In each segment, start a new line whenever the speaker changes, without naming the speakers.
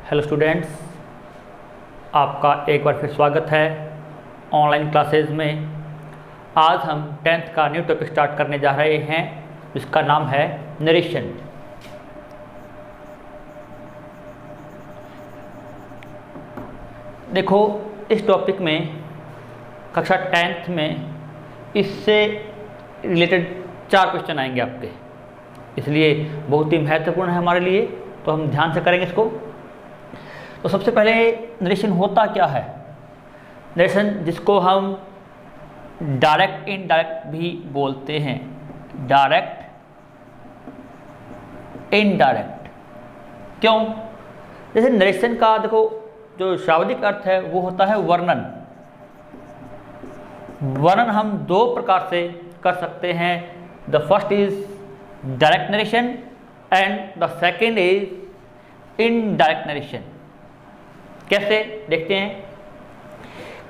Hello students, आपका एक बार फिर स्वागत है ऑनलाइन क्लासेस में। आज हम 10th का न्यू टॉपिक स्टार्ट करने जा रहे हैं, जिसका नाम है नरेशन। देखो, इस टॉपिक में कक्षा 10th में इससे रिलेटेड 4 क्वेश्चन आएंगे आपके, इसलिए बहुत ही महत्वपूर्ण है हमारे लिए, तो हम ध्यान से करेंगे इसको। तो सबसे पहले नरेशन होता क्या है? नरेशन, जिसको हम डायरेक्ट इनडायरेक्ट भी बोलते हैं, डायरेक्ट इनडायरेक्ट। क्यों? जैसे नरेशन का देखो जो शाब्दिक अर्थ है वो होता है वर्णन। वर्णन हम 2 प्रकार से कर सकते हैं। The first is direct narration and the second is indirect narration. कैसे? देखते हैं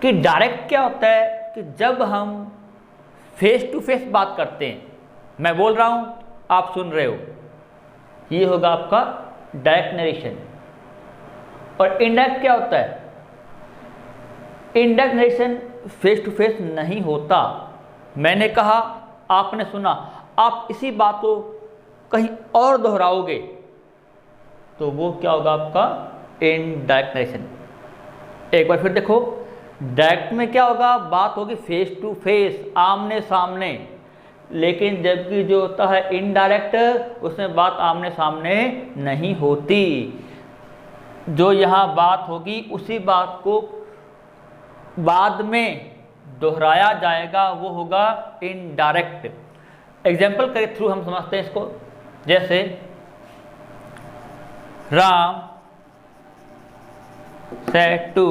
कि डायरेक्ट क्या होता है कि जब हम फेस टू फेस बात करते हैं, मैं बोल रहा हूं, आप सुन रहे हो, ये होगा आपका डायरेक्ट नरेशन। और इनडायरेक्ट क्या होता है? Indirect narration face to face नहीं होता। मैंने कहा, आपने सुना, आप इसी बात को कहीं और दोहराओगे तो वो क्या होगा? आपका इनडायरेक्ट नरेशन। एक बार फिर देखो, डायरेक्ट में क्या होगा? बात होगी फेस टू फेस, आमने सामने। लेकिन जबकि जो होता है इनडायरेक्ट, उसमें बात आमने सामने नहीं होती। जो यहाँ बात होगी उसी बात को बाद में दोहराया जाएगा, वो होगा इनडायरेक्ट। एग्जाम्पल के थ्रू हम समझते हैं इसको। जैसे Ram said to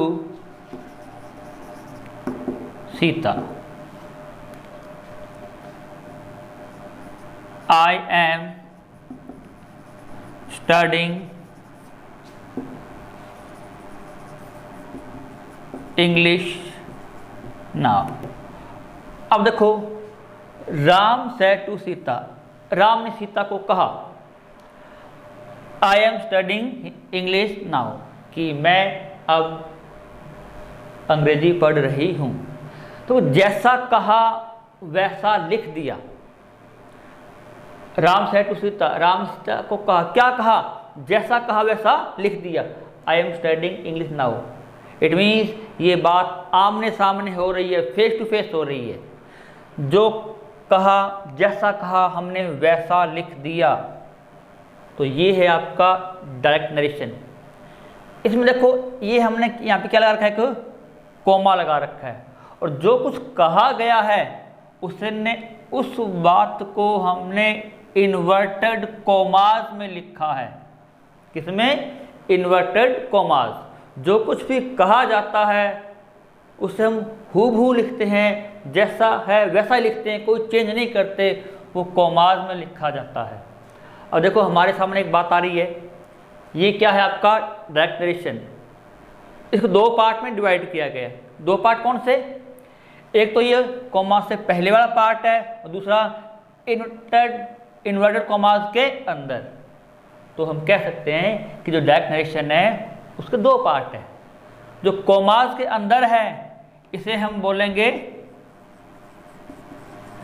Sita, I am studying English now। अब देखो, राम said to सीता, राम ने सीता को कहा I am studying English now, कि मैं अब अंग्रेजी पढ़ रही हूँ। तो जैसा कहा वैसा लिख दिया। राम said to सीता, राम सीता को कहा, क्या कहा? जैसा कहा वैसा लिख दिया। I am studying English now। It means ये बात आमने सामने हो रही है, फेस टू फेस हो रही है। जो कहा, जैसा कहा, हमने वैसा लिख दिया। तो ये है आपका डायरेक्ट नरेशन। इसमें देखो, ये हमने यहाँ पे क्या लगा रखा है? कि कोमा लगा रखा है, और जो कुछ कहा गया है उसने उस बात को हमने इन्वर्टेड कोमास में लिखा है। किसमें? Inverted commas. जो कुछ भी कहा जाता है उसे हम हूबहू लिखते हैं, जैसा है वैसा ही लिखते हैं, कोई चेंज नहीं करते, वो कोमास में लिखा जाता है। अब देखो, हमारे सामने एक बात आ रही है, ये क्या है? आपका डायरेक्ट नरेशन। इसको 2 पार्ट में डिवाइड किया गया है। 2 पार्ट कौन से? एक तो ये कॉमा से पहले वाला पार्ट है, और दूसरा इन्वर्टेड कॉमास के अंदर। तो हम कह सकते हैं कि जो डायरेक्ट नरेशन है उसके 2 पार्ट है। जो कॉमास के अंदर है इसे हम बोलेंगे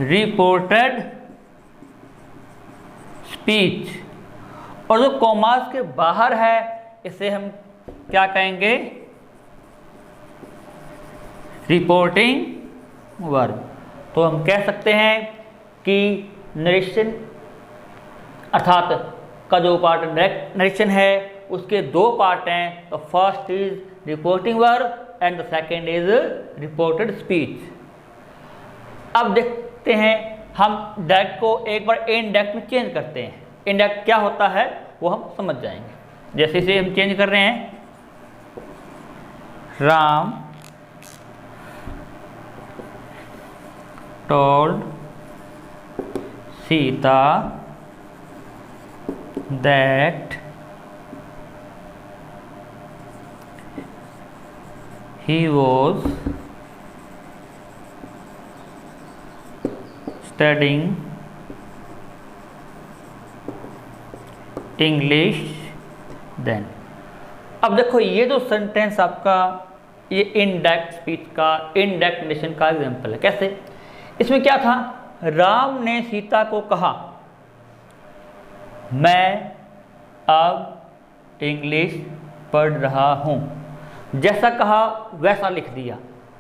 रिपोर्टेड स्पीच, और जो कॉमास के बाहर है इसे हम क्या कहेंगे? Reporting verb. तो हम कह सकते हैं कि नरेशन अर्थात का जो पार्ट डायरेक्ट नरेशन है उसके 2 पार्ट हैं। तो first is reporting verb and the second is reported speech. अब देखते हैं, हम डायरेक्ट को एक बार इनडायरेक्ट में चेंज करते हैं। इनडायरेक्ट क्या होता है वो हम समझ जाएंगे। जैसे इसे हम चेंज कर रहे हैं, Ram told Sita that he was studying English then। अब देखो ये जो सेंटेंस आपका ये इनडायरेक्ट स्पीच का, इनडायरेक्ट नेशन का एग्जाम्पल है। कैसे? इसमें क्या था, राम ने सीता को कहा मैं अब इंग्लिश पढ़ रहा हूँ, जैसा कहा वैसा लिख दिया।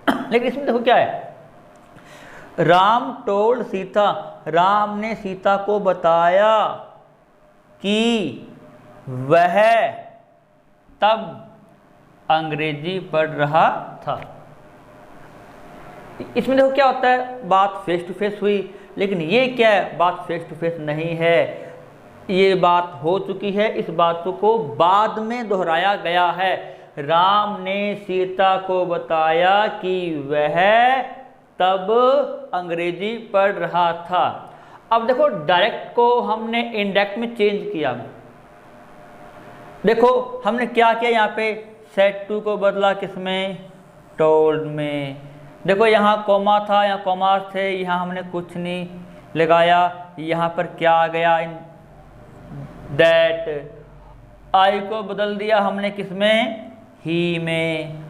लेकिन इसमें देखो क्या है, राम टोल्ड सीता, राम ने सीता को बताया कि वह तब अंग्रेजी पढ़ रहा था। इसमें देखो क्या होता है, बात फेस टू फेस हुई, लेकिन ये क्या है, बात फेस टू फेस नहीं है, ये बात हो चुकी है, इस बात को बाद में दोहराया गया है। राम ने सीता को बताया कि वह तब अंग्रेजी पढ़ रहा था। अब देखो डायरेक्ट को हमने इनडायरेक्ट में चेंज किया। देखो हमने क्या किया, यहाँ पे सेड टू को बदला किसमें, टोल्ड में। देखो यहाँ कॉमा था, यहाँ कॉमास थे, यहाँ हमने कुछ नहीं लगाया, यहाँ पर क्या आ गया, इन दैट। आई को बदल दिया हमने किसमें, ही में।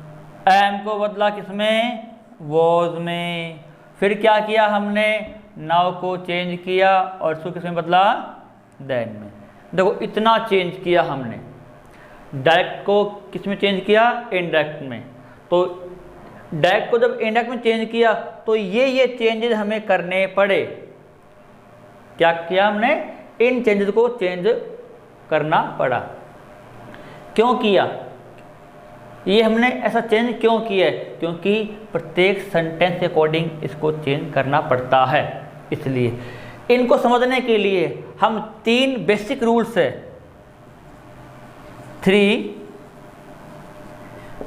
एम को बदला किसमें, वॉज में। फिर क्या किया हमने, नाउ को चेंज किया और इसको किसमें बदला, देन में। देखो इतना चेंज किया हमने, डायरेक्ट को किसमें चेंज किया, इनडायरेक्ट में। तो डायरेक्ट को जब इनडायरेक्ट में चेंज किया तो ये चेंजेस हमें करने पड़े। क्या किया हमने, इन चेंजेस को चेंज करना पड़ा। क्यों किया ये हमने ऐसा चेंज क्यों किया है, क्योंकि प्रत्येक सेंटेंस के अकॉर्डिंग इसको चेंज करना पड़ता है। इसलिए इनको समझने के लिए हम 3 बेसिक रूल्स है, 3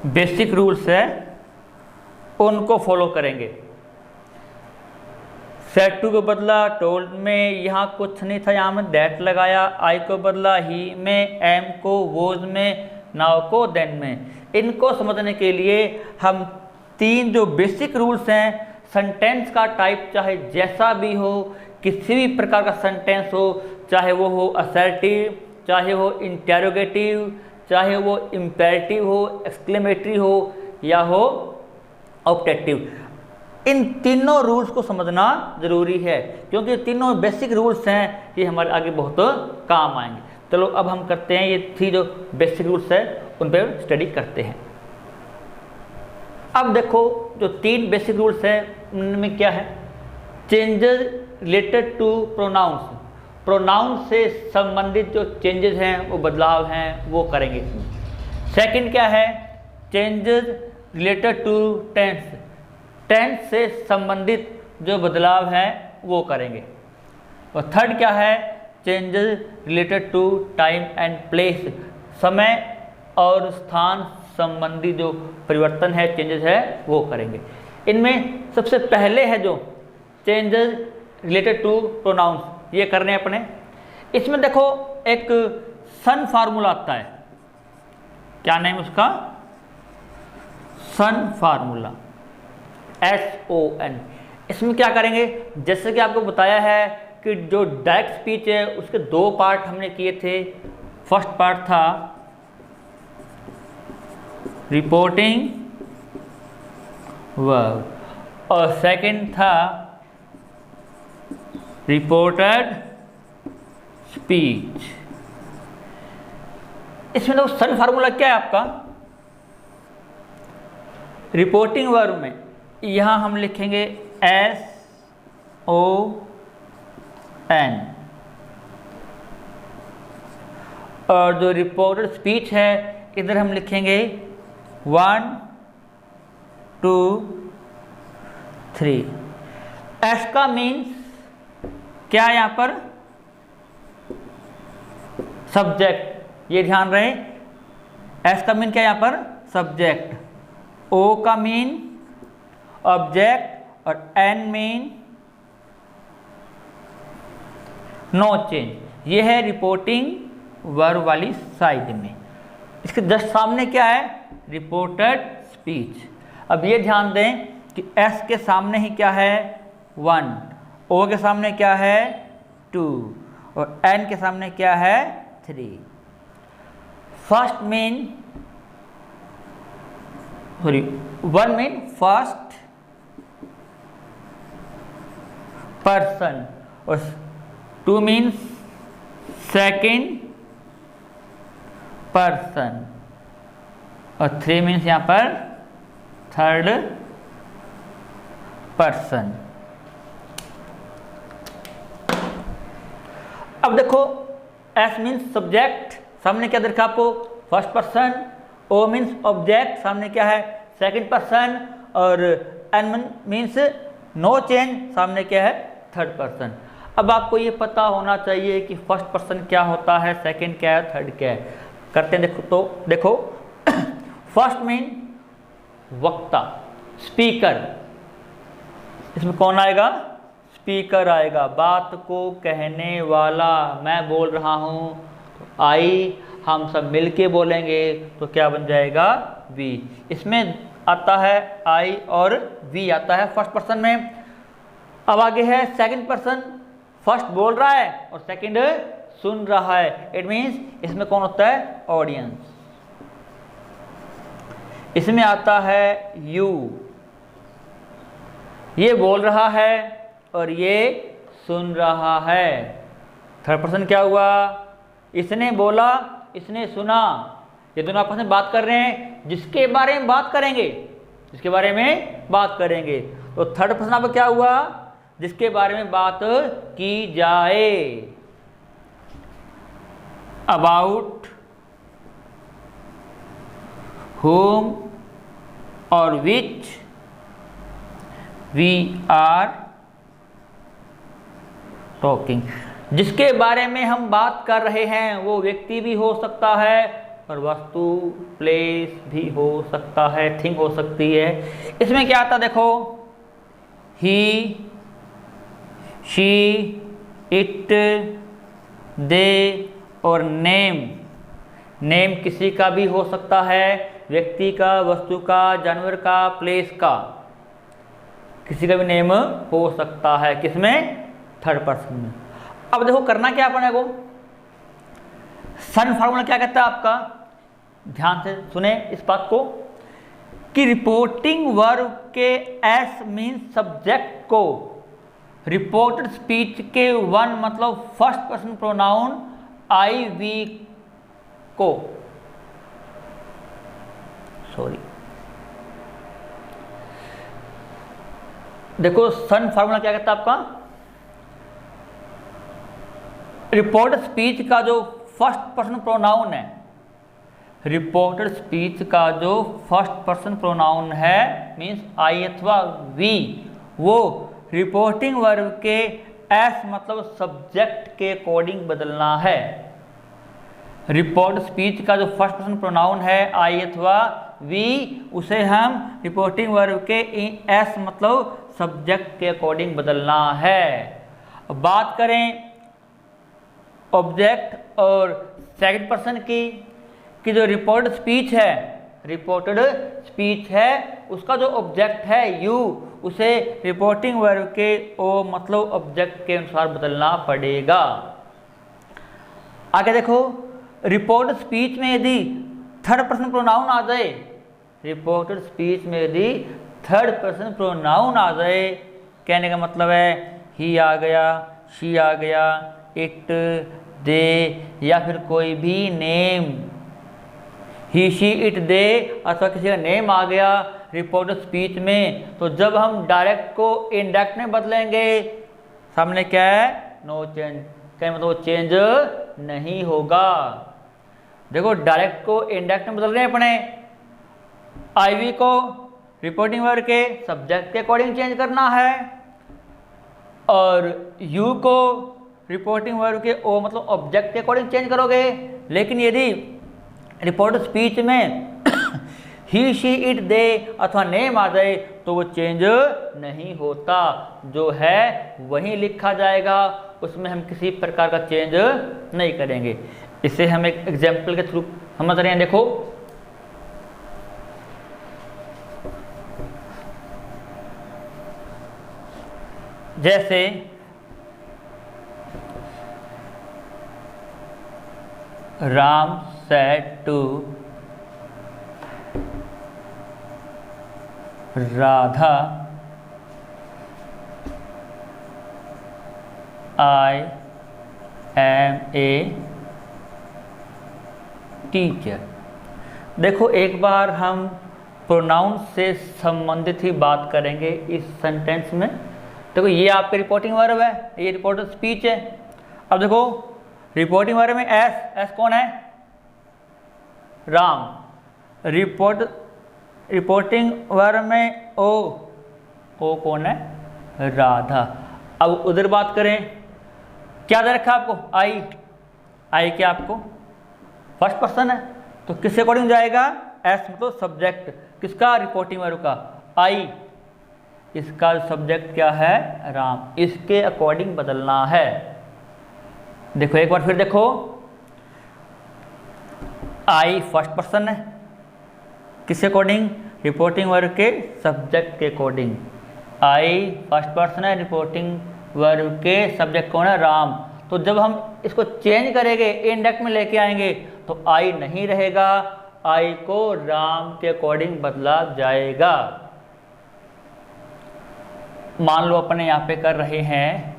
बेसिक रूल्स है, उनको फॉलो करेंगे। सेड टू को बदला टोल्ड में, यहाँ कुछ नहीं था, यहाँ में दैट लगाया। आई को बदला ही में, एम को वोज में, नाउ को देन में। इनको समझने के लिए हम 3 जो बेसिक रूल्स हैं, सेंटेंस का टाइप चाहे जैसा भी हो, किसी भी प्रकार का सेंटेंस हो, चाहे वो हो असर्टिव, चाहे वो इंटेरोगेटिव, चाहे वो इम्पेरेटिव हो, एक्सक्लेमेटरी हो या हो ऑप्टेटिव, इन तीनों रूल्स को समझना जरूरी है, क्योंकि तीनों बेसिक रूल्स हैं, ये हमारे आगे बहुत काम आएंगे। चलो अब हम करते हैं ये 3 जो बेसिक रूल्स है उन पर स्टडी करते हैं। अब देखो जो 3 बेसिक रूल्स है उनमें क्या है, changes related to pronouns, pronoun से संबंधित जो चेंजेस हैं, वो बदलाव हैं, वो करेंगे। सेकंड क्या है, changes related to tense, tense से संबंधित जो बदलाव हैं वो करेंगे। और थर्ड क्या है, changes related to time and place, समय और स्थान संबंधी जो परिवर्तन है, चेंजेस है, वो करेंगे। इनमें सबसे पहले है जो चेंजेस रिलेटेड टू प्रोनाउंस, ये करने हैं अपने। इसमें देखो एक सन फार्मूला आता है, क्या नेम उसका, सन फार्मूला, SON। इसमें क्या करेंगे, जैसे कि आपको बताया है कि जो डायरेक्ट स्पीच है उसके 2 पार्ट हमने किए थे। फर्स्ट पार्ट था रिपोर्टिंग वर्ब और सेकंड था रिपोर्टेड स्पीच। इसमें तो सन फार्मूला क्या है आपका, रिपोर्टिंग वर्ब में यहां हम लिखेंगे SON और जो रिपोर्टेड स्पीच है इधर हम लिखेंगे 1 2 3। एस का मीन्स क्या है यहाँ पर, सब्जेक्ट, ये ध्यान रहे, एस का मीन क्या है यहाँ पर, सब्जेक्ट। ओ का मीन ऑब्जेक्ट और एन मीन नो चेंज। ये है रिपोर्टिंग वर्ब वाली साइड में। इसके जस्ट सामने क्या है, रिपोर्टेड स्पीच। अब ये ध्यान दें कि एस के सामने ही क्या है 1, ओ के सामने क्या है 2 और एन के सामने क्या है 3। First mean sorry, one mean first person और टू मीन्स सेकेंड पर्सन और थ्री मीन्स यहाँ पर थर्ड पर्सन। अब देखो एस मीन्स सब्जेक्ट, सामने क्या देखा आपको first person, O means object, सामने क्या है सेकंड पर्सन और एन मीन्स नो चेंज, सामने क्या है थर्ड पर्सन। अब आपको ये पता होना चाहिए कि फर्स्ट पर्सन क्या होता है, सेकंड क्या है, थर्ड क्या है। करते हैं देखो, तो देखो फर्स्ट मीन वक्ता, स्पीकर, इसमें कौन आएगा स्पीकर आएगा, बात को कहने वाला, मैं बोल रहा हूँ तो आई, हम सब मिलके बोलेंगे तो क्या बन जाएगा वी। इसमें आता है आई और वी आता है फर्स्ट पर्सन में। अब आगे है सेकंड पर्सन, फर्स्ट बोल रहा है और सेकंड सुन रहा है, इट मीन्स इसमें कौन होता है ऑडियंस। इसमें आता है यू, ये बोल रहा है और ये सुन रहा है। थर्ड पर्सन क्या हुआ, इसने बोला इसने सुना, ये दोनों आपस में बात कर रहे हैं, जिसके बारे में बात करेंगे, जिसके बारे में बात करेंगे। तो थर्ड पर्सन अब क्या हुआ, जिसके बारे में बात की जाए। अबाउट whom और which we are talking, जिसके बारे में हम बात कर रहे हैं वो व्यक्ति भी हो सकता है और वस्तु प्लेस भी हो सकता है, थिंग हो सकती है। इसमें क्या आता देखो, ही, शी, इट, दे और नेम। नेम किसी का भी हो सकता है, व्यक्ति का, वस्तु का, जानवर का, प्लेस का, किसी का भी नेम हो सकता है। किसमें थर्ड पर्सन में। अब देखो करना क्या अपने को, सन फार्मूला क्या कहता है आपका, ध्यान से सुने इस बात को कि रिपोर्टिंग वर्ब के एस मीन सब्जेक्ट को रिपोर्टेड स्पीच के वन मतलब first person pronoun I we को, सॉरी देखो सन फार्मूला क्या कहता है आपका, रिपोर्टेड स्पीच का जो फर्स्ट पर्सन प्रोनाउन है, रिपोर्टेड स्पीच का जो फर्स्ट पर्सन प्रोनाउन है मीन्स आई अथवा वी, वो रिपोर्टिंग वर्ब के एस मतलब सब्जेक्ट के अकॉर्डिंग बदलना है। रिपोर्ट स्पीच का जो फर्स्ट पर्सन प्रोनाउन है आई अथवा वी, उसे हम रिपोर्टिंग वर्ब के एस मतलब सब्जेक्ट के अकॉर्डिंग बदलना है। अब बात करें ऑब्जेक्ट और सेकंड पर्सन की, कि जो रिपोर्टेड स्पीच है, रिपोर्टेड स्पीच है उसका जो ऑब्जेक्ट है यू, उसे रिपोर्टिंग वर्ब के ओ मतलब ऑब्जेक्ट के अनुसार बदलना पड़ेगा। आगे देखो रिपोर्टेड स्पीच में यदि थर्ड पर्सन प्रोनाउन आ जाए, रिपोर्टेड स्पीच में यदि थर्ड पर्सन प्रोनाउन आ जाए, कहने का मतलब है ही आ गया, शी आ गया, इट, दे या फिर कोई भी नेम, ही, शी, इट, दे अथवा किसी का नेम आ गया रिपोर्टेड स्पीच में, तो जब हम डायरेक्ट को इनडायरेक्ट में बदलेंगे, सामने क्या है नो चेंज, क्या मतलब चेंज नहीं होगा। देखो डायरेक्ट को इनडायरेक्ट में बदल रहे हैं अपने, आईवी को रिपोर्टिंग वर्ब के सब्जेक्ट के अकॉर्डिंग चेंज करना है और यू को रिपोर्टिंग वर्ब के ओ मतलब ऑब्जेक्ट के अकॉर्डिंग चेंज करोगे। लेकिन यदि रिपोर्टेड स्पीच में ही, शी, इट, दे अथवा नेम आ जाए तो वो चेंज नहीं होता, जो है वही लिखा जाएगा, उसमें हम किसी प्रकार का चेंज नहीं करेंगे। इसे हम एक एग्जाम्पल के थ्रू समझ रहे हैं। देखो जैसे Ram said to Radha I am a teacher. देखो एक बार हम प्रोनाउन से संबंधित ही बात करेंगे इस सेंटेंस में। देखो ये आपके रिपोर्टिंग वर्ब है, ये रिपोर्टर स्पीच है। अब देखो रिपोर्टिंग वर्ब में एस कौन है? राम। रिपोर्टिंग वर्ब में ओ कौन है? राधा। अब उधर बात करें, क्या दे रखा आपको? आई क्या आपको फर्स्ट पर्सन है, तो किसके अकॉर्डिंग जाएगा? एस मतलब सब्जेक्ट किसका? रिपोर्टिंग वर्ब का। आई इसका सब्जेक्ट क्या है? राम। इसके अकॉर्डिंग बदलना है। देखो एक बार फिर देखो, आई फर्स्ट पर्सन है, किसके अकॉर्डिंग? रिपोर्टिंग वर्ब के सब्जेक्ट के अकॉर्डिंग। आई फर्स्ट पर्सन है, रिपोर्टिंग वर्ब के सब्जेक्ट कौन है? राम। तो जब हम इसको चेंज करेंगे, इंडेक्स में लेके आएंगे, तो आई नहीं रहेगा, आई को राम के अकॉर्डिंग बदला जाएगा। मान लो अपने यहां पे कर रहे हैं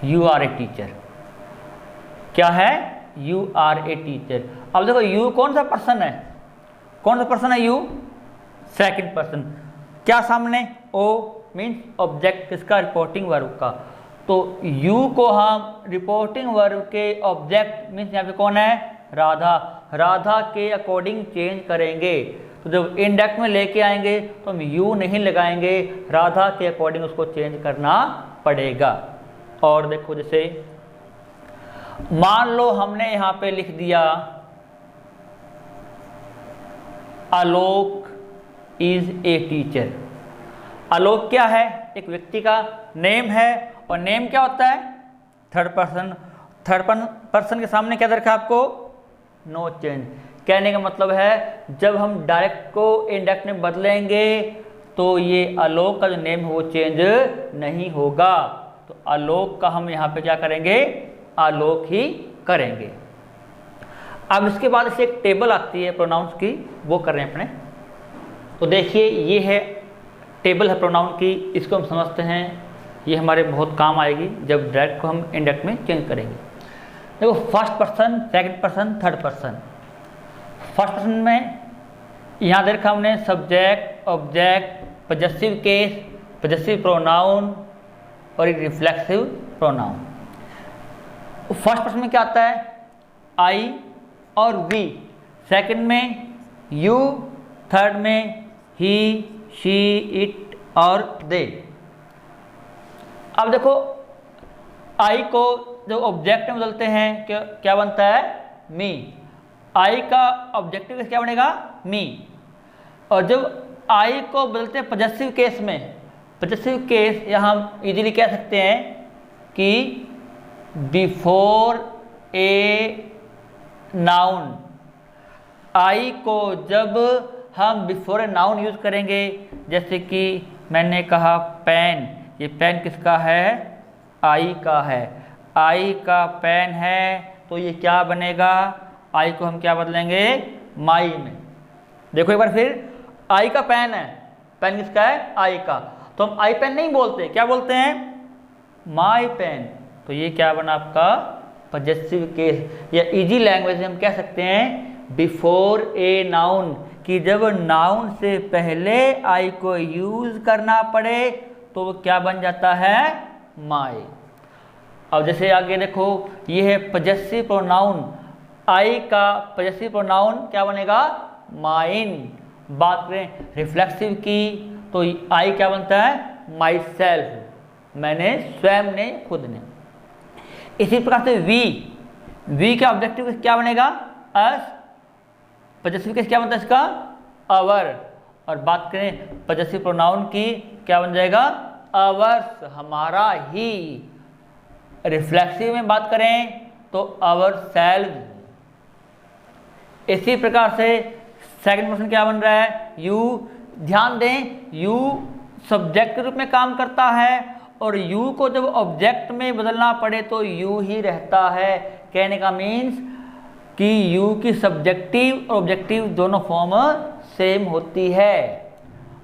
यू आर ए टीचर। क्या है? You are a teacher. अब देखो यू कौन सा पर्सन है? कौन सा पर्सन है यू? Second person. क्या सामने? ओ मीन्स ऑब्जेक्ट किसका? रिपोर्टिंग वर्ब का। तो यू को हम रिपोर्टिंग वर्ब के ऑब्जेक्ट मीन्स यहाँ पे कौन है? राधा। राधा के अकॉर्डिंग चेंज करेंगे। तो जब इंडेक्स में लेके आएंगे तो हम यू नहीं लगाएंगे, राधा के अकॉर्डिंग उसको चेंज करना पड़ेगा। और देखो जैसे मान लो हमने यहाँ पे लिख दिया आलोक इज ए टीचर। आलोक क्या है? एक व्यक्ति का नेम है, और नेम क्या होता है? Third person. थर्ड पर्सन के सामने क्या दरकार आपको? No change. कहने का मतलब है जब हम डायरेक्ट को इंडेक्स में बदलेंगे तो ये आलोक का जो नेम है वो चेंज नहीं होगा। तो आलोक का हम यहाँ पे क्या करेंगे? आलोक ही करेंगे। अब इसके बाद इसे एक टेबल आती है प्रोनाउंस की, वो कर रहे हैं अपने। तो देखिए ये है टेबल है प्रोनाउन की, इसको हम समझते हैं। ये हमारे बहुत काम आएगी जब डायरेक्ट को हम इंडेक्स में चेंज करेंगे। देखो first person, second person, third person. First person में यहाँ देखा हमने subject, object, possessive case, possessive pronoun और एक रिफ्लेक्सिव प्रोनाउन। फर्स्ट पर्सन में क्या आता है? आई और वी। सेकंड में यू, थर्ड में ही, शी, इट और दे। अब देखो आई को जब ऑब्जेक्ट में बदलते हैं क्या बनता है? मी। आई का ऑब्जेक्टिव क्या बनेगा? मी। और जब आई को बदलते हैं पजेसिव केस में, पजेसिव केस यहाँ हम इजीली कह सकते हैं कि बिफोर ए नाउन। आई को जब हम बिफोर ए नाउन यूज करेंगे, जैसे कि मैंने कहा पेन, ये पेन किसका है? आई का है। आई का पेन है तो ये क्या बनेगा? आई को हम क्या बदलेंगे? माई में। देखो एक बार फिर, आई का पेन है, पेन किसका है? आई का। तो हम आई पेन नहीं बोलते, क्या बोलते हैं? My pen. तो ये क्या बना आपका? Possessive case. या इजी लैंग्वेज में हम कह सकते हैं बिफोर ए नाउन, कि जब नाउन से पहले आई को यूज करना पड़े तो वो क्या बन जाता है? माई। अब जैसे आगे देखो, ये है पजेसिव प्रोनाउन। आई का पजेसिव प्रोनाउन क्या बनेगा? माइन। बात करें रिफ्लेक्सिव की तो आई क्या बनता है? माई सेल्फ, मैंने, स्वयं ने, खुद ने। इसी प्रकार से वी का ऑब्जेक्टिव क्या बनेगा? अस। पजेसिव केस क्या बनता है इसका? अवर। और बात करें पजेसिव प्रोनाउन की, क्या बन जाएगा? अवर्स, हमारा ही। रिफ्लेक्सिव में बात करें तो अवर सेल्फ। इसी प्रकार से सेकंड पर्सन क्या बन रहा है? यू। ध्यान दें, यू सब्जेक्ट के रूप में काम करता है, और यू को जब ऑब्जेक्ट में बदलना पड़े तो यू ही रहता है। कहने का मीन्स कि यू की सब्जेक्टिव और ऑब्जेक्टिव दोनों फॉर्म सेम होती है।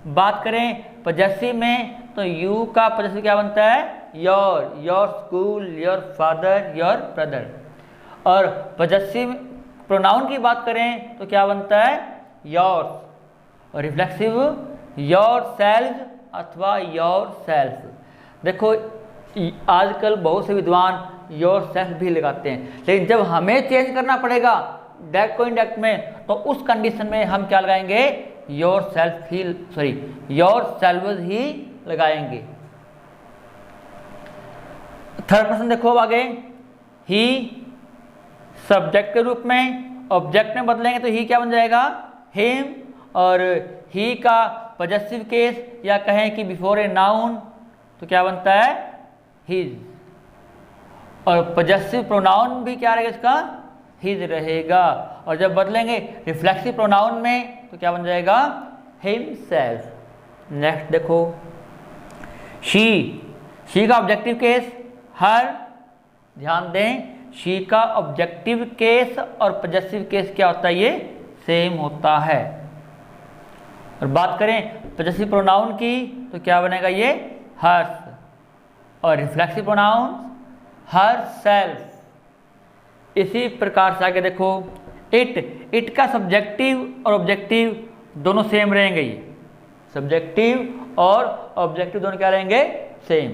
बात करें पॉजेसिव में तो यू का पॉजेसिव क्या बनता है? Your school, your father, your brother. और पॉजेसिव प्रोनाउन की बात करें तो क्या बनता है? योर्स। और रिफ्लेक्सिव योर सेल्फ अथवा योर सेल्फ। देखो आजकल बहुत से विद्वान योर सेल्फ भी लगाते हैं, लेकिन जब हमें चेंज करना पड़ेगा डायरेक्ट को इनडायरेक्ट में, तो उस कंडीशन में हम क्या लगाएंगे? योर सेल्व्स ही लगाएंगे। थर्ड पर्सन देखो आगे, ही सब्जेक्ट के रूप में, ऑब्जेक्ट में बदलेंगे तो ही क्या बन जाएगा? हिम। और ही का पॉजेसिव केस या कहें कि बिफोर ए नाउन तो क्या बनता है? हिज। और पॉजेसिव प्रोनाउन भी क्या रहेगा इसका? हिज रहेगा। और जब बदलेंगे रिफ्लेक्सिव प्रोनाउन में तो क्या बन जाएगा? हिमसेल्फ। नेक्स्ट देखो, शी का ऑब्जेक्टिव केस हर। ध्यान दें, शी का ऑब्जेक्टिव केस और पॉजेसिव केस क्या होता है? ये सेम होता है। और बात करें पॉजेसिव प्रोनाउन की तो क्या बनेगा? ये हर्स। और रिफ्लेक्सिव प्रोनाउन हर सेल्फ। इसी प्रकार से आगे देखो, इट का सब्जेक्टिव और ऑब्जेक्टिव दोनों सेम रहेंगे। ये सब्जेक्टिव और ऑब्जेक्टिव दोनों क्या रहेंगे? सेम।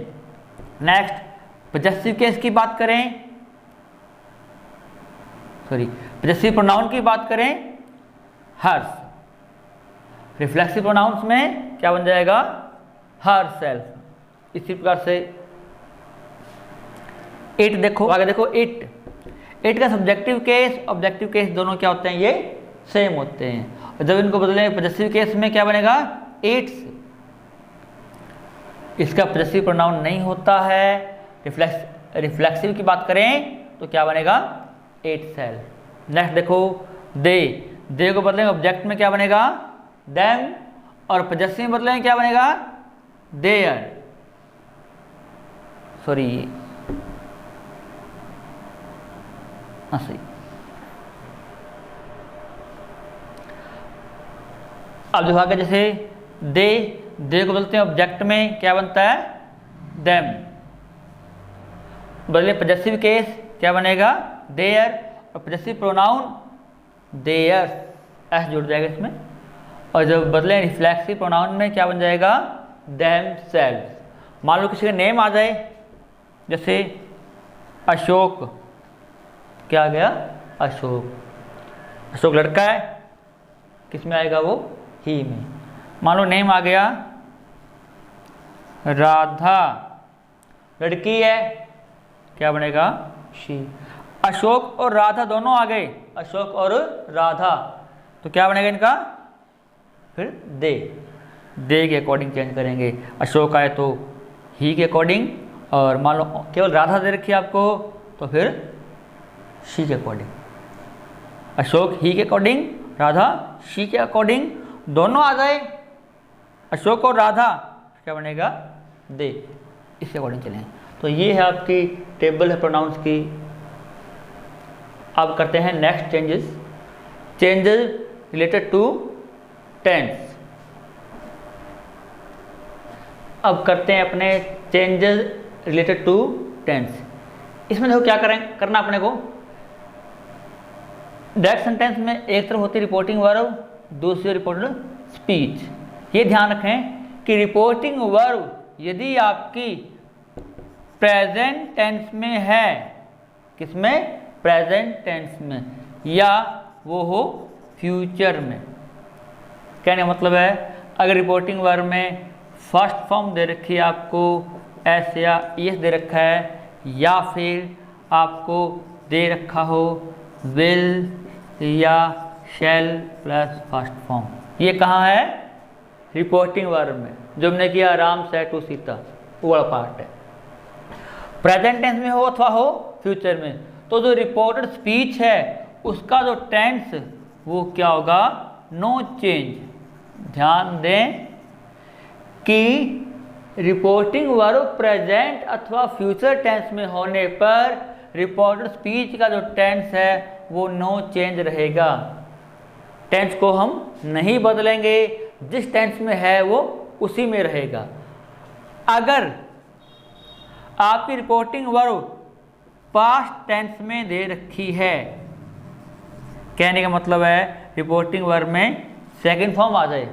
नेक्स्ट पॉजेसिव केस की बात करें, पॉजेसिव प्रोनाउन की बात करें हर्स। रिफ्लेक्सिव प्रोनाउंस में क्या बन जाएगा? Her self. इसी प्रकार से इट देखो आगे देखो, इट का सब्जेक्टिव केस ऑब्जेक्टिव केस दोनों क्या होते हैं? ये सेम होते हैं। और जब इनको बदलेंगे पॉजेसिव केस में क्या बनेगा? इट्स। इसका पॉजेसिव प्रोनाउन नहीं होता है। रिफ्लेक्सिव की बात करें तो क्या बनेगा? इटसेल्फ। नेक्स्ट देखो, दे को बदलेंगे ऑब्जेक्ट में क्या बनेगा? देम। और पॉजेसिव में बदलेंगे क्या बनेगा? देयर। सही। अब देखो आगे, जैसे दे को बदलते हैं ऑब्जेक्ट में क्या बनता है? देम। बदले पॉजेसिव केस क्या बनेगा? देयर। और पॉजेसिव प्रोनाउन देयर, एस जुड़ जाएगा इसमें। और जब बदले रिफ्लेक्सिव प्रोनाउन में क्या बन जाएगा? Them selves. मान लो किसी का नेम आ जाए, जैसे अशोक, क्या आ गया? अशोक लड़का है, किस में आएगा वो? ही में। मान लो नेम आ गया राधा, लड़की है, क्या बनेगा? शी। अशोक और राधा दोनों आ गए, अशोक और राधा, तो क्या बनेगा इनका? फिर दे के अकॉर्डिंग चेंज करेंगे। अशोक आए तो ही के अकॉर्डिंग, और मान लो केवल राधा दे रखी है आपको तो फिर शी के अकॉर्डिंग। अशोक ही के अकॉर्डिंग, राधा शी के अकॉर्डिंग, दोनों आ जाए अशोक और राधा, क्या बनेगा? दे। इसके अकॉर्डिंग चलें। तो ये है आपकी टेबल है प्रोनाउंस की। अब करते हैं next changes related to tense. अब करते हैं अपने चेंजेस रिलेटेड टू टेंस। इसमें देखो क्या करना अपने को। डायरेक्ट सेंटेंस में एक तरफ होती है रिपोर्टिंग वर्ब, दूसरी रिपोर्टेड स्पीच। ये ध्यान रखें कि रिपोर्टिंग वर्ब यदि आपकी प्रेजेंट टेंस में है, किसमें? प्रेजेंट टेंस में, या वो हो फ्यूचर में। कहने का मतलब है, अगर रिपोर्टिंग वर्ब में फर्स्ट फॉर्म दे रखी है आपको, एस या एस दे रखा है, या फिर आपको दे रखा हो विल या शैल प्लस फर्स्ट फॉर्म, ये कहाँ है? रिपोर्टिंग वर्ब में, जो हमने किया राम सेड टू सीता, वो वाला पार्ट है। प्रेजेंट टेंस में हो अथवा हो फ्यूचर में, तो जो रिपोर्टेड स्पीच है उसका जो टेंस वो क्या होगा? No change. ध्यान दें कि रिपोर्टिंग वर्ब प्रेजेंट अथवा फ्यूचर टेंस में होने पर रिपोर्टेड स्पीच का जो टेंस है वो नो चेंज रहेगा। टेंस को हम नहीं बदलेंगे, जिस टेंस में है वो उसी में रहेगा। अगर आपकी रिपोर्टिंग वर्ब पास्ट टेंस में दे रखी है, कहने का मतलब है रिपोर्टिंग वर्ब में सेकंड फॉर्म आ जाए।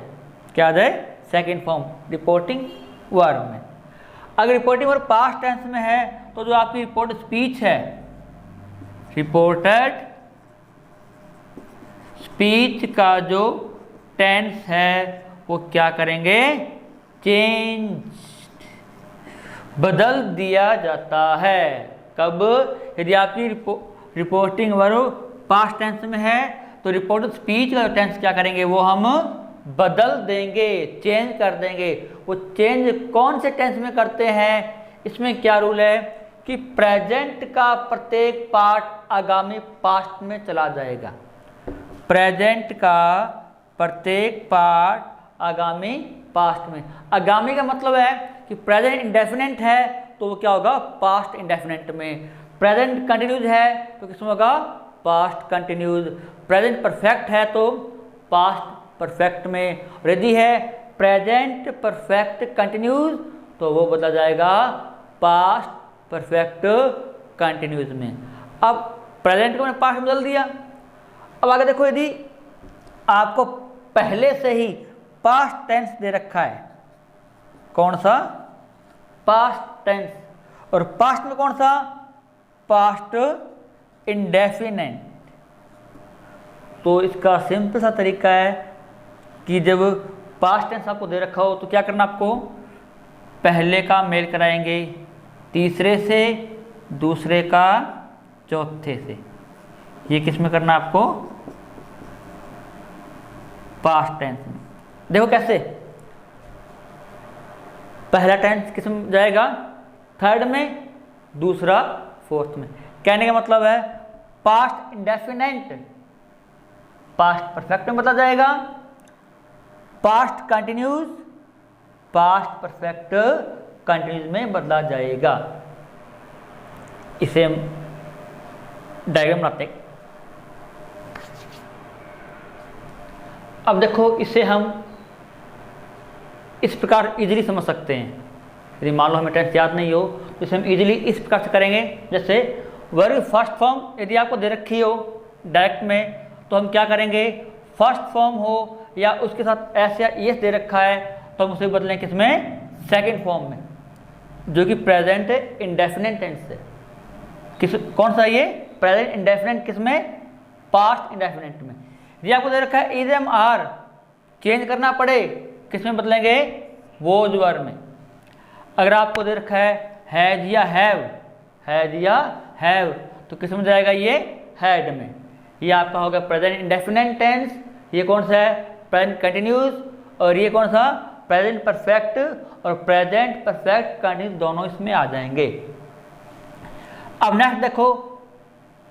क्या आ जाए? सेकंड फॉर्म रिपोर्टिंग वर्ब में। अगर रिपोर्टिंग वर्ब पास्ट टेंस में है तो जो आपकी रिपोर्ट स्पीच है, रिपोर्टेड स्पीच का जो टेंस है वो क्या करेंगे? चेंज, बदल दिया जाता है। कब? यदि आपकी रिपोर्टिंग वर्ब पास्ट टेंस में है तो रिपोर्टेड स्पीच का टेंस क्या करेंगे? वो हम बदल देंगे, चेंज कर देंगे। वो चेंज कौन से टेंस में करते हैं? इसमें क्या रूल है कि प्रेजेंट का प्रत्येक पार्ट आगामी पास्ट में चला जाएगा। प्रेजेंट का प्रत्येक पार्ट आगामी पास्ट में। आगामी का मतलब है कि प्रेजेंट इंडेफिनिट है तो वो क्या होगा? पास्ट इंडेफिनिट में। प्रेजेंट कंटिन्यूज है तो किसमें होगा? Past continues. प्रेजेंट परफेक्ट है तो पास्ट परफेक्ट में। यदि है प्रेजेंट परफेक्ट कंटिन्यूज तो वो बदला जाएगा पास्ट परफेक्ट कंटिन्यूज में। अब प्रेजेंट को मैंने पास्ट में बदल दिया। अब आगे देखो, यदि आपको पहले से ही पास्ट टेंस दे रखा है, कौन सा? Past tense. और पास्ट में कौन सा? Past indefinite. तो इसका सिंपल सा तरीका है कि जब पास्ट टेंस आपको दे रखा हो तो क्या करना आपको? पहले का मेल कराएंगे तीसरे से, दूसरे का चौथे से। ये किस में करना आपको? पास्ट टेंस में। देखो कैसे, पहला टेंस किस में जाएगा? थर्ड में, दूसरा फोर्थ में। कहने का मतलब है पास्ट इंडेफिनिट पास्ट परफेक्ट में बदला जाएगा, past continuous past perfect continues में बदला जाएगा। इसे हम डायग्राम बनाते हैं। अब देखो, इसे हम इस प्रकार इजीली समझ सकते हैं। यदि मान लो हमें टेंस याद नहीं हो तो इसे हम इजीली इस प्रकार से करेंगे। जैसे वर्ब फर्स्ट फॉर्म यदि आपको दे रखी हो डायरेक्ट में तो हम क्या करेंगे? फर्स्ट फॉर्म हो या उसके साथ एस या ईएस दे रखा है तो हम उसे बदलें किसमें? सेकंड फॉर्म में, जो कि प्रेजेंट इंडेफिनिट टेंस है। कौन सा ये? Present indefinite. किसमें? पास्ट इंडेफिनिट में। ये आपको दे रखा है इज एम आर, चेंज करना पड़े किसमें बदलेंगे? वोज वर्ब में। अगर आपको दे रखा है हैज या हैव, हैज या हैव तो किसमें जाएगा? ये हैड में। ये आपका होगा प्रेजेंट इंडेफिनिट टेंस। ये कौन सा है? Present continues. और ये कौन सा? प्रेजेंट परफेक्ट और प्रेजेंट परफेक्ट कंटिन्यूज, दोनों इसमें आ जाएंगे। अब नेक्स्ट देखो,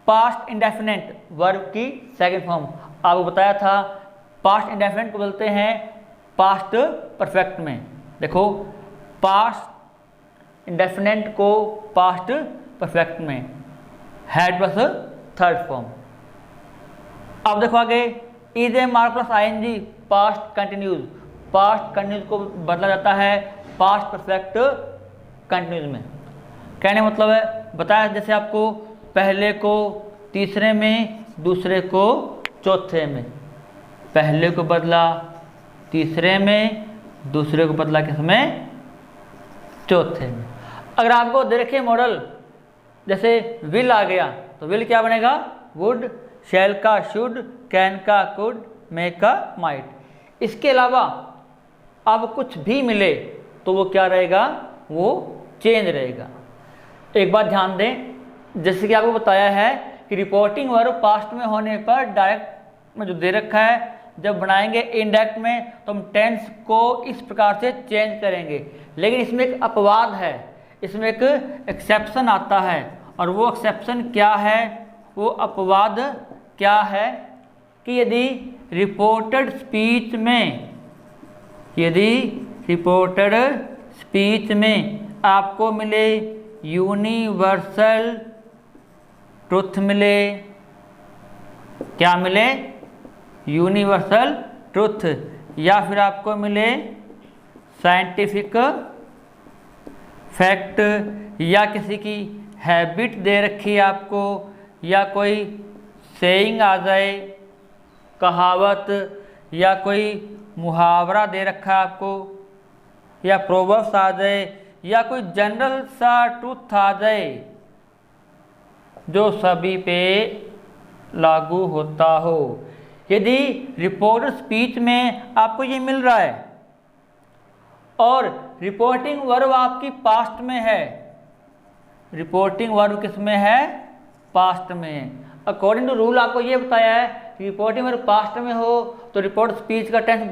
पास्ट इंडेफिनिट वर्ब की सेकंड फॉर्म। आपको बताया था पास्ट इंडेफिनिट को बोलते हैं पास्ट परफेक्ट में। देखो, पास्ट इंडेफिनिट को पास्ट परफेक्ट में हैड प्लस थर्ड फॉर्म। अब देखो आगे, is am are plus I N G past continuous. Past continuous को बदला जाता है पास्ट परफेक्ट कंटिन्यूज में। कहने का मतलब है, बताया जैसे आपको पहले को तीसरे में, दूसरे को चौथे में। पहले को बदला तीसरे में, दूसरे को बदला किसमें? चौथे में। अगर आपको दे रखे मॉडल जैसे विल आ गया तो विल क्या बनेगा? वुड। शैल का शुड, कैन का कुड, मे का माइट। इसके अलावा अब कुछ भी मिले तो वो क्या रहेगा? वो चेंज रहेगा। एक बात ध्यान दें, जैसे कि आपको बताया है कि रिपोर्टिंग वर्ब पास्ट में होने पर डायरेक्ट में जो दे रखा है, जब बनाएंगे इनडायरेक्ट में तो हम टेंस को इस प्रकार से चेंज करेंगे। लेकिन इसमें एक अपवाद है, इसमें एक एक्सेप्शन आता है। और वो एक्सेप्शन क्या है? वो अपवाद क्या है कि यदि रिपोर्टेड स्पीच में, यदि रिपोर्टेड स्पीच में आपको मिले यूनिवर्सल ट्रुथ मिले, क्या मिले, यूनिवर्सल ट्रुथ, या फिर आपको मिले साइंटिफिक फैक्ट, या किसी की हैबिट दे रखी है आपको, या कोई सेइंग आ जाए, कहावत, या कोई मुहावरा दे रखा है आपको, या प्रोवर्ब्स आ जाए, या कोई जनरल सा ट्रुथ आ जाए जो सभी पे लागू होता हो। यदि रिपोर्टर स्पीच में आपको ये मिल रहा है और रिपोर्टिंग वर्ब आपकी पास्ट में है, रिपोर्टिंग वर्ब किस में है, पास्ट में है। अकॉर्डिंग टू रूल आपको ये बताया है कि रिपोर्टिंग वर्ब पास्ट में हो तो रिपोर्ट स्पीच का टेंस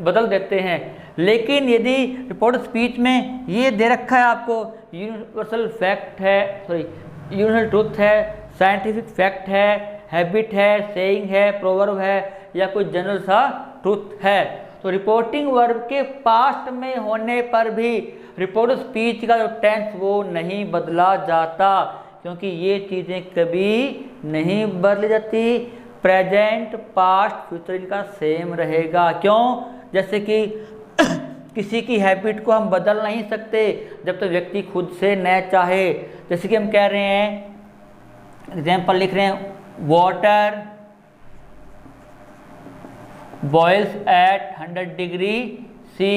बदल देते हैं। लेकिन यदि रिपोर्ट स्पीच में ये दे रखा है आपको यूनिवर्सल फैक्ट है, सॉरी यूनिवर्सल ट्रुथ है, साइंटिफिक फैक्ट है, हैबिट है, सेइंग है, प्रोवर्ब है, या कोई जनरल सा ट्रुथ है, तो रिपोर्टिंग वर्ब के पास्ट में होने पर भी रिपोर्ट स्पीच का जो टेंस वो नहीं बदला जाता, क्योंकि ये चीज़ें कभी नहीं बदली जाती। प्रेजेंट, पास्ट, फ्यूचर इनका सेम रहेगा। क्यों? जैसे कि किसी की हैबिट को हम बदल नहीं सकते जब तक व्यक्ति खुद से न चाहे। जैसे कि हम कह रहे हैं, एग्जाम्पल लिख रहे हैं, water boils at 100 degree C,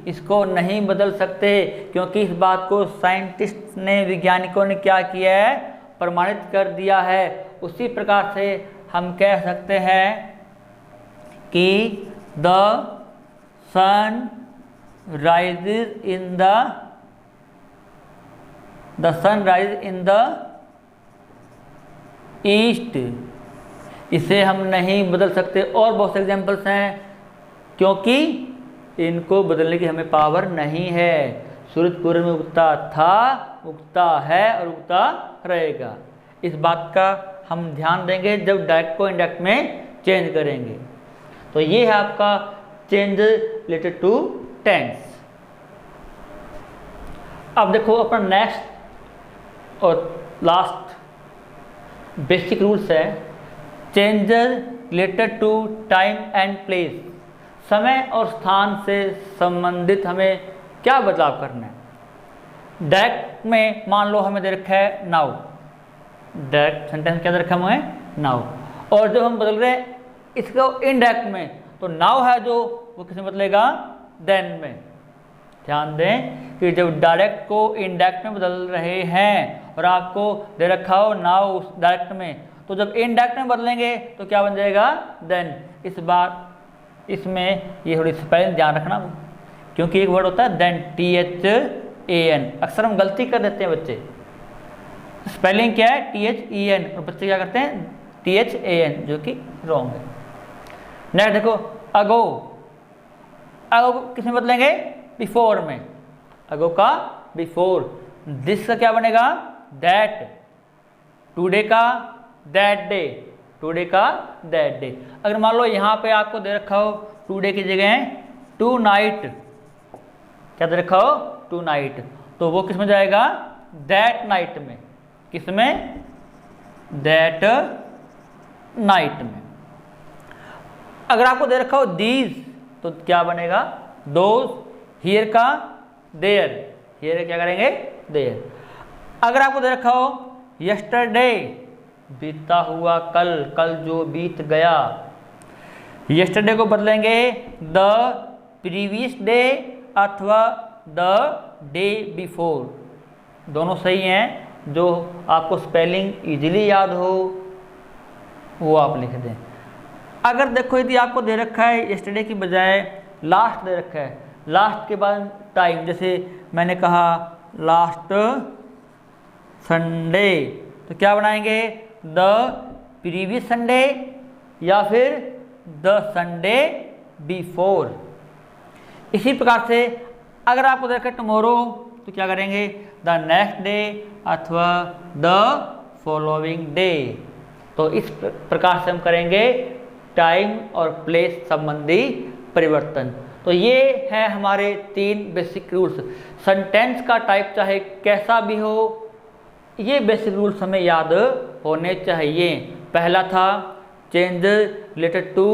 इसको नहीं बदल सकते क्योंकि इस बात को साइंटिस्ट ने, वैज्ञानिकों ने क्या किया है, प्रमाणित कर दिया है। उसी प्रकार से हम कह सकते हैं कि the sun rises in the east, इसे हम नहीं बदल सकते। और बहुत से एग्जाम्पल्स हैं, क्योंकि इनको बदलने की हमें पावर नहीं है। सूरज पूर्व में उगता था, उगता है और उगता रहेगा। इस बात का हम ध्यान देंगे जब डायरेक्ट को इनडायरेक्ट में चेंज करेंगे। तो ये है आपका चेंज रिलेटेड टू टेंस। अब देखो अपना नेक्स्ट और लास्ट बेसिक रूल्स है changes related to time and place. समय और स्थान से संबंधित हमें क्या बदलाव करना है। डायरेक्ट में मान लो हमें दे रखा है नाउ, डायरेक्ट सेंटेंस क्या दे रखा है हमें, नाउ। और जब हम बदल रहे हैं इसको इनडायरेक्ट में, तो नाउ है जो वो किस में बदलेगा, देन में। ध्यान दें कि जब डायरेक्ट को इनडायरेक्ट में बदल रहे हैं और आपको दे रखा हो नाउ डायरेक्ट में, तो जब इनडायरेक्ट में बदलेंगे तो क्या बन जाएगा, देन। इस बार इसमें ये थोड़ी स्पेलिंग ध्यान रखना, क्योंकि एक वर्ड होता है देन, THAN। अक्सर हम गलती कर देते हैं बच्चे, स्पेलिंग क्या है THEN और बच्चे क्या करते हैं THAN, जो कि रॉन्ग है। नेक्स्ट देखो अगो, अगो किस में बदलेंगे, बिफोर में। अगो का बिफोर, दिस का क्या बनेगा, दैट। टुडे का दैट डे, टुडे का दैट डे। अगर मान लो यहाँ पे आपको दे रखा हो टुडे की जगह टू नाइट, क्या दे रखा हो, टू नाइट, तो वो किस में जाएगा, दैट नाइट में। किस में, दैट नाइट में। अगर आपको दे रखा हो दीज, तो क्या बनेगा, दोज। हियर का देयर, हियर क्या करेंगे, देयर। अगर आपको दे रखा हो यस्टरडे, बीता हुआ कल, कल जो बीत गया, यस्टरडे को बदलेंगे द प्रीवियस डे अथवा द डे बिफोर। दोनों सही हैं, जो आपको स्पेलिंग इजीली याद हो वो आप लिख दें। अगर देखो यदि आपको दे रखा है यस्टरडे की बजाय लास्ट दे रखा है, लास्ट के बाद टाइम, जैसे मैंने कहा लास्ट संडे, तो क्या बनाएंगे, द प्रीवियस संडे या फिर द संडे बिफोर। इसी प्रकार से अगर आपको देखा टुमारो, तो क्या करेंगे, द नेक्स्ट डे अथवा द फॉलोइंग डे। तो इस प्रकार से हम करेंगे टाइम और प्लेस संबंधी परिवर्तन। तो ये है हमारे 3 बेसिक रूल्स। सेंटेंस का टाइप चाहे कैसा भी हो, ये बेसिक रूल्स हमें याद होने चाहिए। पहला था चेंज रिलेटेड टू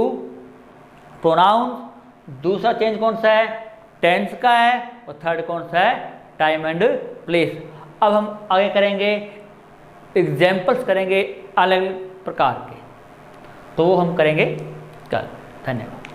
प्रोनाउंस। दूसरा चेंज कौन सा है, टेंस का है, और थर्ड कौन सा है, टाइम एंड प्लेस। अब हम आगे करेंगे, एग्जाम्पल्स करेंगे अलग प्रकार के, तो वो हम करेंगे कल। धन्यवाद।